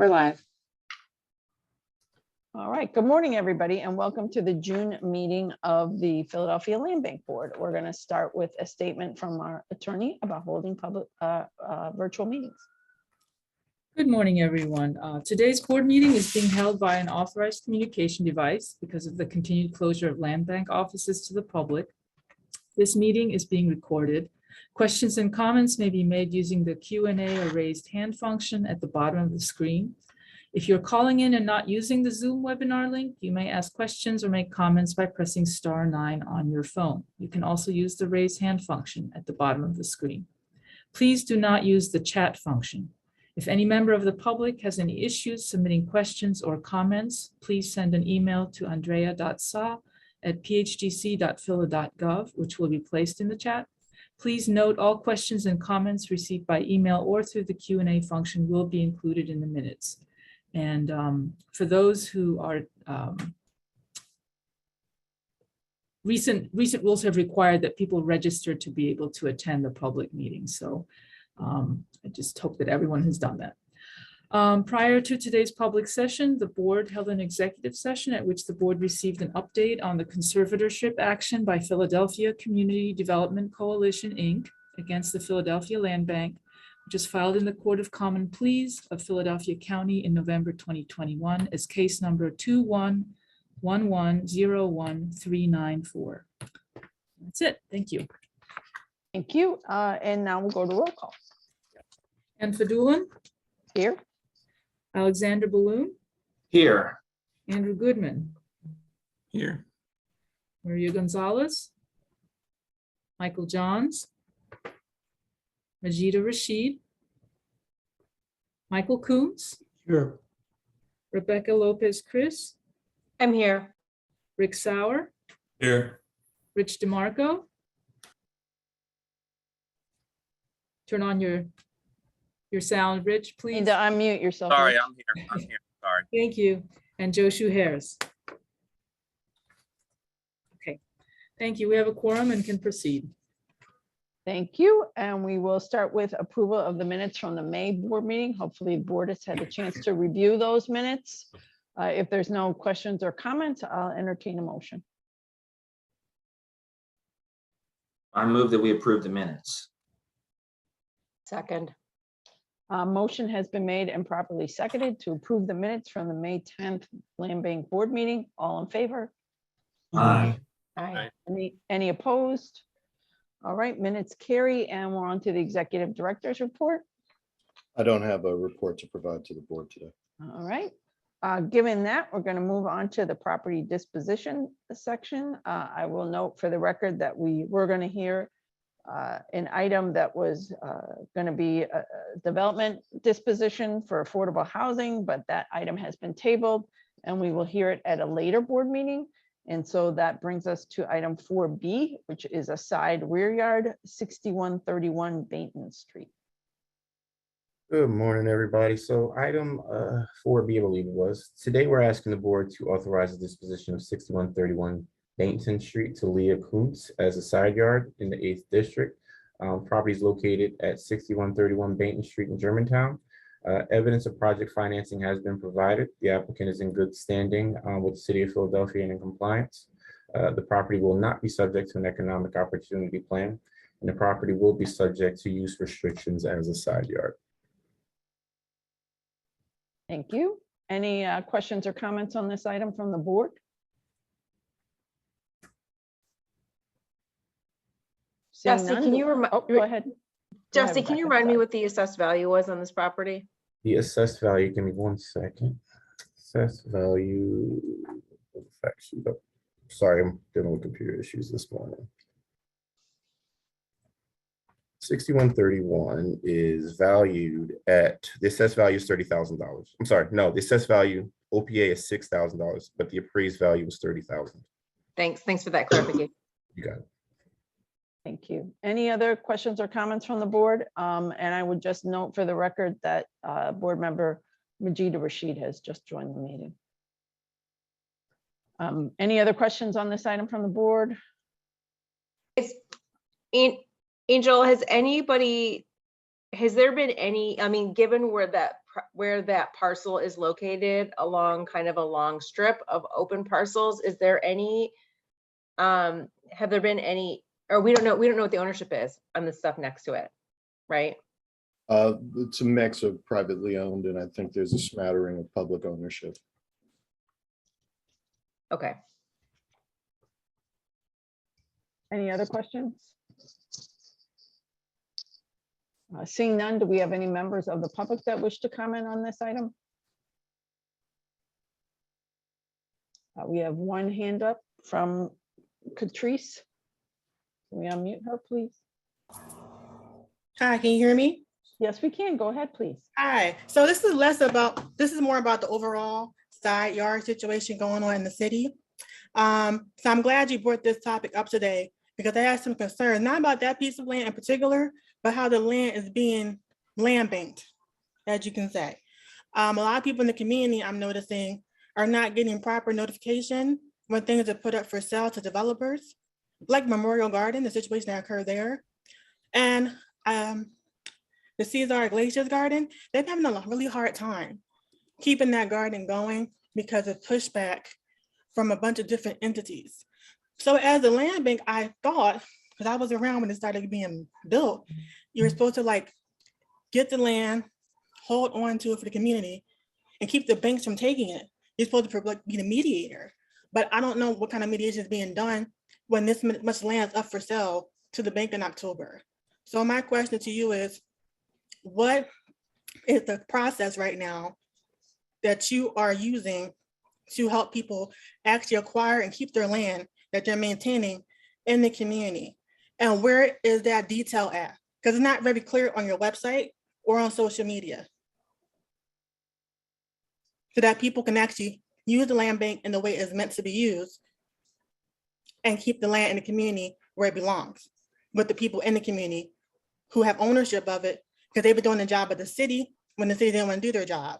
We're live. All right, good morning, everybody, and welcome to the June meeting of the Philadelphia Land Bank Board. We're going to start with a statement from our attorney about holding public virtual meetings. Good morning, everyone. Today's board meeting is being held by an authorized communication device because of the continued closure of land bank offices to the public. This meeting is being recorded. Questions and comments may be made using the Q&A or raised hand function at the bottom of the screen. If you're calling in and not using the Zoom webinar link, you may ask questions or make comments by pressing *9 on your phone. You can also use the raise hand function at the bottom of the screen. Please do not use the chat function. If any member of the public has any issues submitting questions or comments, please send an email to andrea.sa@phdc.phila.gov, which will be placed in the chat. Please note all questions and comments received by email or through the Q&A function will be included in the minutes. And for those who are, recent rules have required that people register to be able to attend the public meeting. So I just hope that everyone has done that. Prior to today's public session, the board held an executive session at which the board received an update on the conservatorship action by Philadelphia Community Development Coalition, Inc. against the Philadelphia Land Bank, which was filed in the Court of Common Pleas of Philadelphia County in November 2021 as case number 2111013994. That's it. Thank you. Thank you. And now we'll go to roll call. And Fadulin, Here. Alexander Balloon, Here. Andrew Goodman, Here. Maria Gonzalez, Michael Johns, Majida Rashid, Michael Koontz, Here. Rebecca Lopez Chris, I'm here. Rick Sauer, Here. Rich DeMarco. Turn on your sound, Rich, You need please. to unmute yourself. Sorry, Rich. I'm here. Sorry. Thank you. And Joshu Harris. Okay, thank you. We have a quorum and can proceed. Thank you. And we will start with approval of the minutes from the May board meeting. Hopefully the board has had a chance to review those minutes. If there's no questions or comments, I'll entertain a motion. I move that we approve the minutes. Second. Motion has been made and properly seconded to approve the minutes from the May 10th Land Bank board meeting. All in favor? Aye. Aye. Any opposed? All right, minutes carry, and we're on to the executive director's report. I don't have a report to provide to the board today. All right. Given that, we're going to move on to the property disposition section. I will note for the record that we were going to hear an item that was going to be a development disposition for affordable housing, but that item has been tabled and we will hear it at a later board meeting. And so that brings us to item 4B, which is a side rear yard, 6131 Bainton Street. Good morning, everybody. So item 4B, I believe it was. Today, we're asking the board to authorize the disposition of 6131 Bainton Street to Leah Kuntz as a side yard in the 8th District. Property is located at 6131 Bainton Street in Germantown. Evidence of project financing has been provided. The applicant is in good standing with the City of Philadelphia and in compliance. The property will not be subject to an economic opportunity plan, and the property will be subject to use restrictions as a side yard. Thank you. Any questions or comments on this item from the board? Seeing Jesse, none, can you remind? Oh, go ahead. Jesse, can you Rebecca. remind me what the assessed value was on this property? The assessed value, give me 1 second. Assessed value. Fact sheet up. Sorry, I'm dealing with computer issues this morning. 6131 is valued at, the assessed value is $30,000. I'm sorry, no, the assessed value OPA is $6,000, but the appraised value was $30,000. Thanks for that clarification. You got it. Thank you. Any other questions or comments from the board? And I would just note for the record that board member Majida Rashid has just joined the meeting. Any other questions on this item from the board? Angel, has there been any, I mean, given where that where that parcel is located along kind of a long strip of open parcels, is there any, have there been any, or we don't know what the ownership is on the stuff next to it, right? It's a mix of privately owned, and I think there's a smattering of public ownership. Okay. Any other questions? Seeing none, do we have any members of the public that wish to comment on this item? We have one hand up from Catrice. Can we unmute her, please? Hi, can you hear me? Yes, we can. Go ahead, please. Hi, so this is more about the overall side yard situation going on in the city. So I'm glad you brought this topic up today because I have some concerns, not about that piece of land in particular, but how the land is being land banked, as you can say. A lot of people in the community, I'm noticing, are not getting proper notification when things are put up for sale to developers, like Memorial Garden, the situation that occurred there. And the Cesar Iglesias Garden, they're having a really hard time keeping that garden going because of pushback from a bunch of different entities. So as a land bank, I thought, because I was around when it started being built, you were supposed to like get the land, hold on to it for the community, and keep the banks from taking it. You're supposed to be the mediator, but I don't know what kind of mediation is being done when this much land is up for sale to the bank in October. So my question to you is, what is the process right now that you are using to help people actually acquire and keep their land that they're maintaining in the community? And where is that detail at? Because it's not very clear on your website or on social media. So that people can actually use the land bank in the way it's meant to be used and keep the land in the community where it belongs, with the people in the community who have ownership of it, because they've been doing the job of the city when the city didn't want to do their job.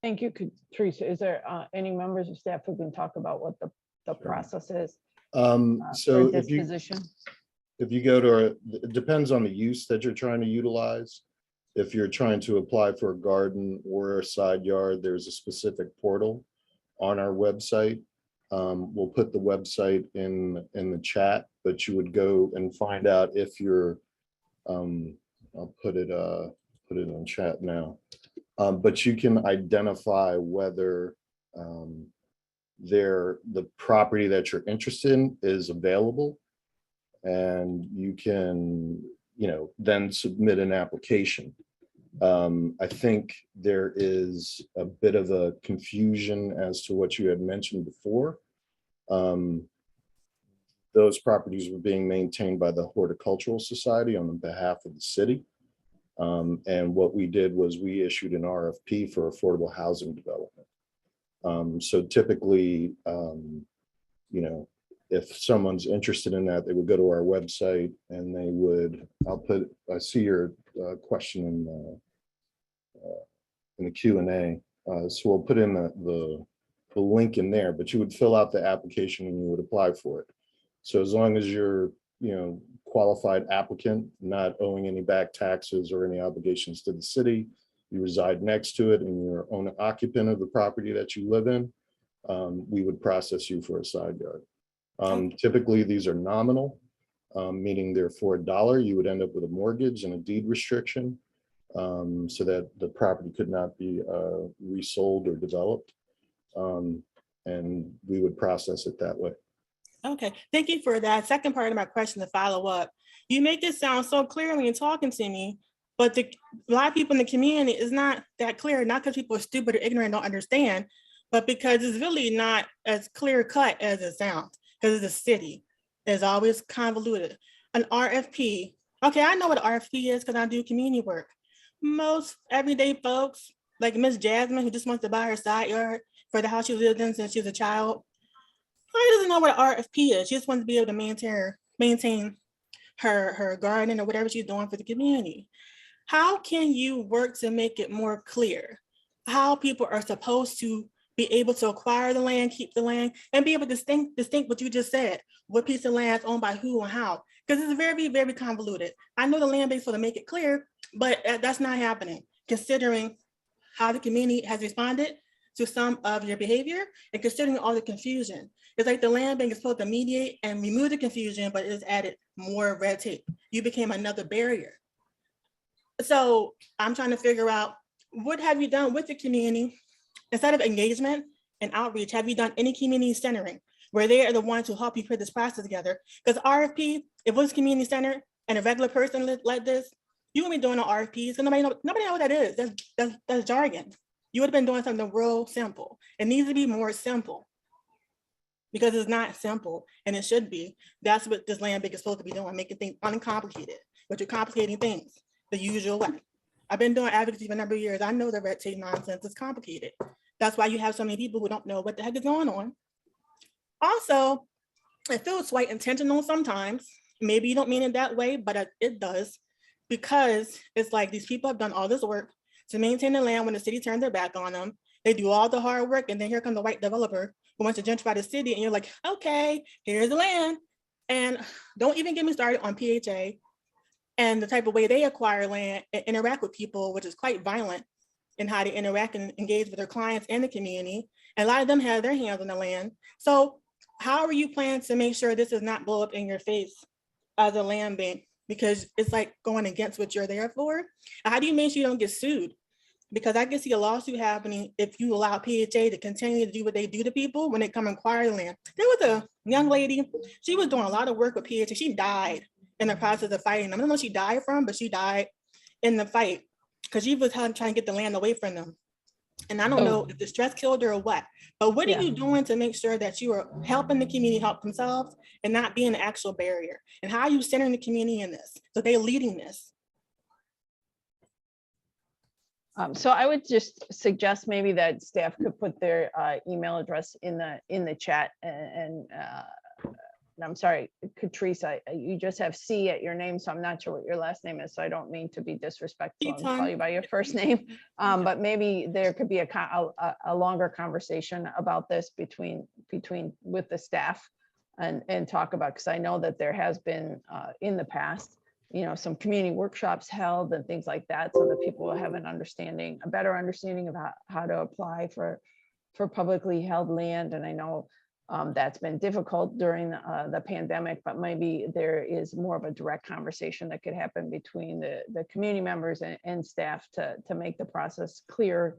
Thank you, Catrice. Is there any members of staff who can talk about what the process is So for if you disposition? go to it depends on the use that you're trying to utilize. If you're trying to apply for a garden or a side yard, there's a specific portal on our website. We'll put the website in the chat, but you would go and find out if you're, I'll put it in chat now. But you can identify whether the property that you're interested in is available, and you can, then submit an application. I think there is a bit of a confusion as to what you had mentioned before. Those properties were being maintained by the Horticultural Society on behalf of the city. And what we did was we issued an RFP for affordable housing development. So typically, if someone's interested in that, they would go to our website and they would, I see your question in the Q&A. So we'll put in the link in there, but you would fill out the application and you would apply for it. So as long as you're, qualified applicant, not owing any back taxes or any obligations to the city, you reside next to it and you're owner occupant of the property that you live in, we would process you for a side yard. Typically, these are nominal, meaning they're for $1. You would end up with a mortgage and a deed restriction, so that the property could not be resold or developed. And we would process it that way. Okay, thank you for that. Second part of my question to follow up. You make it sound so clear when you're talking to me, but a lot of people in the community is not that clear, not because people are stupid or ignorant, don't understand, but because it's really not as clear cut as it sounds, because it's a city. It's always convoluted. An RFP, okay, I know what an RFP is because I do community work. Most everyday folks, like Miss Jasmine, who just wants to buy her side yard for the house she lived in since she was a child, she doesn't know what an RFP is. She just wants to be able to maintain her garden or whatever she's doing for the community. How can you work to make it more clear how people are supposed to be able to acquire the land, keep the land, and be able to distinct what you just said, what piece of land is owned by who and how? Because it's very, very convoluted. I know the land bank for to make it clear, but that's not happening, considering how the community has responded to some of your behavior and considering all the confusion. It's like the land bank is supposed to mediate and remove the confusion, but it has added more red tape. You became another barrier. So I'm trying to figure out, what have you done with the community? Instead of engagement and outreach, have you done any community centering where they are the ones who help you put this process together? Because RFP, if it was community centered and a regular person like this, you wouldn't be doing no RFPs, because nobody know what that is. That's jargon. You would have been doing something real simple. It needs to be more simple, because it's not simple, and it should be. That's what this land bank is supposed to be doing, making things uncomplicated, but you're complicating things the usual way. I've been doing advocacy for a number of years. I know the red tape nonsense is complicated. That's why you have so many people who don't know what the heck is going on. Also, it feels quite intentional sometimes. Maybe you don't mean it that way, but it does, because it's like these people have done all this work to maintain the land when the city turns their back on them. They do all the hard work, and then here comes the white developer who wants to gentrify the city, and you're like, okay, here's the land. And don't even get me started on PHA and the type of way they acquire land and interact with people, which is quite violent in how they interact and engage with their clients and the community. And a lot of them have their hands on the land. So how are you planning to make sure this does not blow up in your face as a land bank? Because it's like going against what you're there for. And how do you make sure you don't get sued? Because I can see a lawsuit happening if you allow PHA to continue to do what they do to people when they come acquire land. There was a young lady, she was doing a lot of work with PHA. She died in the process of fighting. I don't know what she died from, but she died in the fight because she was trying to get the land away from them. And I don't know if the stress killed her or what, but what are you doing to make sure that you are helping the community help themselves and not being an actual barrier? And how are you centering the community in this? So they're leading this. So I would just suggest maybe that staff could put their email address in the chat, and I'm sorry, Catrice, you just have C at your name, so I'm not sure what your last name is, so I don't mean to be disrespectful and call you by your first name, but maybe there could be a longer conversation about this between with the staff and talk about, because I know that there has been in the past, some community workshops held and things like that, so that people will have a better understanding of how to apply for publicly held land. And I know that's been difficult during the pandemic, but maybe there is more of a direct conversation that could happen between the community members and staff to make the process clear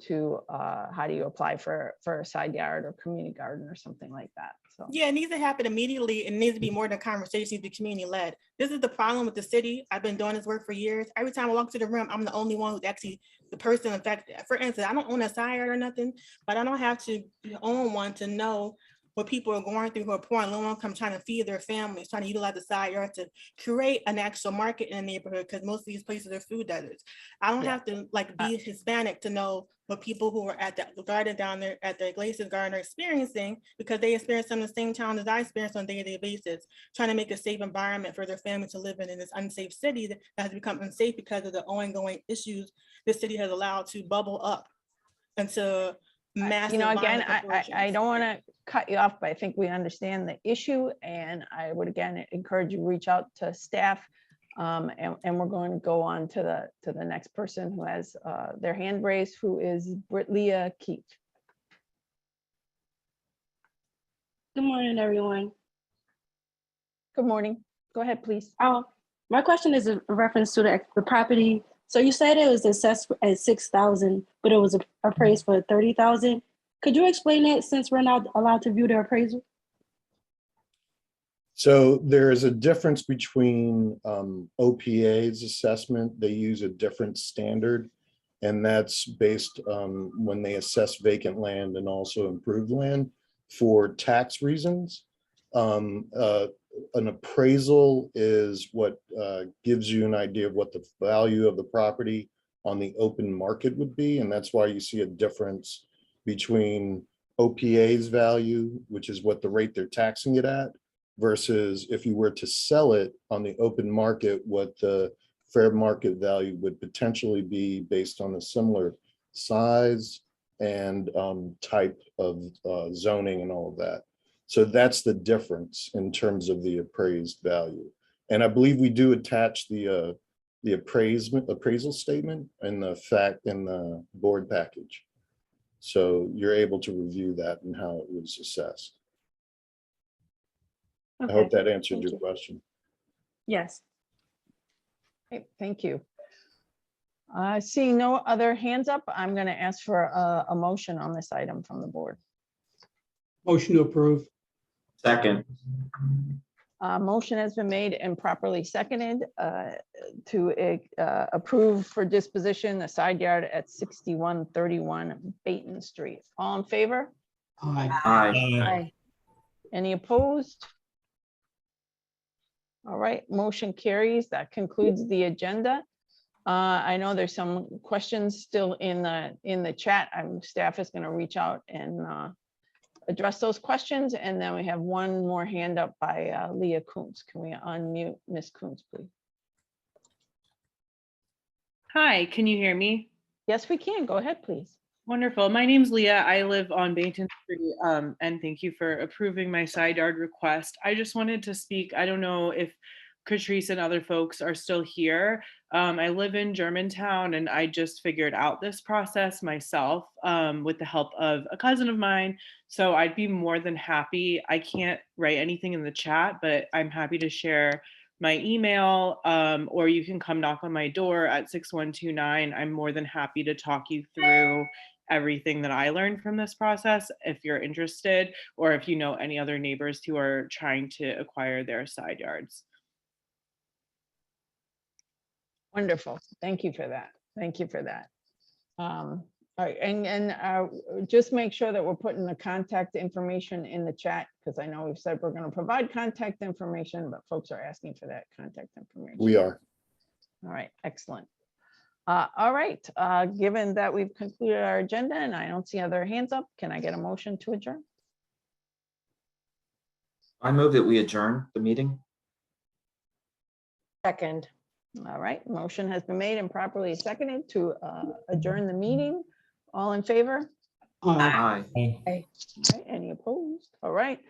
to how do you apply for a side yard or community garden or something like that. So yeah, it needs to happen immediately. It needs to be more than conversations be community led. This is the problem with the city. I've been doing this work for years. Every time I walk to the room, I'm the only one who's actually the person affected. For instance, I don't own a side yard or nothing, but I don't have to own one to know what people are going through, who are poor and low income, trying to feed their families, trying to utilize the side yard to create an actual market in the neighborhood, because most of these places are food deserts. I don't have to be Hispanic to know what people who are at the garden down there at the Iglesias garden are experiencing, because they experience some of the same challenges I experience on a day-to-day basis, trying to make a safe environment for their family to live in this unsafe city that has become unsafe because of the ongoing issues this city has allowed to bubble up into massive. Again, I don't want to cut you off, but I think we understand the issue, and I would again encourage you to reach out to staff, and we're going to go on to the next person who has their hand raised, who is Britlia Keith. Good morning, everyone. Good morning. Go ahead, please. My question is in reference to the property. So you said it was assessed at 6,000, but it was appraised for 30,000. Could you explain it, since we're not allowed to view the appraisal? So there is a difference between OPA's assessment. They use a different standard, and that's based when they assess vacant land and also improved land for tax reasons. An appraisal is what gives you an idea of what the value of the property on the open market would be. And that's why you see a difference between OPA's value, which is what the rate they're taxing it at, versus if you were to sell it on the open market, what the fair market value would potentially be based on a similar size and type of zoning and all of that. So that's the difference in terms of the appraised value. And I believe we do attach the appraisal statement and the fact in the board package. So you're able to review that and how it was assessed. I hope Okay, that answered thank your you. question. yes. Okay, thank you. I see no other hands up. I'm going to ask for a motion on this item from the board. Motion to approve. Second. Motion has been made and properly seconded to approve for disposition the side yard at 6131 Baton Street. All in favor? Aye. Aye. Any opposed? All right, motion carries. That concludes the agenda. I know there's some questions still in the chat. Staff is going to reach out and address those questions. And then we have one more hand up by Leah Kuntz. Can we unmute Ms. Kuntz, please? Hi, can you hear me? Yes, we can. Go ahead, please. Wonderful. My name's Leah. I live on Baton Street, and thank you for approving my side yard request. I just wanted to speak. I don't know if Catrice and other folks are still here. I live in Germantown, and I just figured out this process myself with the help of a cousin of mine. So I'd be more than happy. I can't write anything in the chat, but I'm happy to share my email, or you can come knock on my door at 6129. I'm more than happy to talk you through everything that I learned from this process if you're interested, or if you know any other neighbors who are trying to acquire their side yards. Wonderful. Thank you for that. Thank you for that. All right, and just make sure that we're putting the contact information in the chat, because I know we've said we're going to provide contact information, but folks are asking for that contact information. We are. All right, excellent. All right, given that we've concluded our agenda and I don't see other hands up, can I get a motion to adjourn? I move that we adjourn the meeting. Second. All right, motion has been made and properly seconded to adjourn the meeting. All in favor? Aye. Aye. All right, any opposed? All right,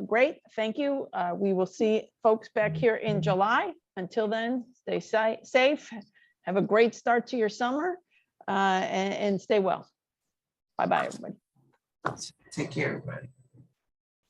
great, thank you. We will see folks back here in July. Until then, stay safe. Have a great start to your summer and stay well. Bye-bye, everybody. Take care, everybody.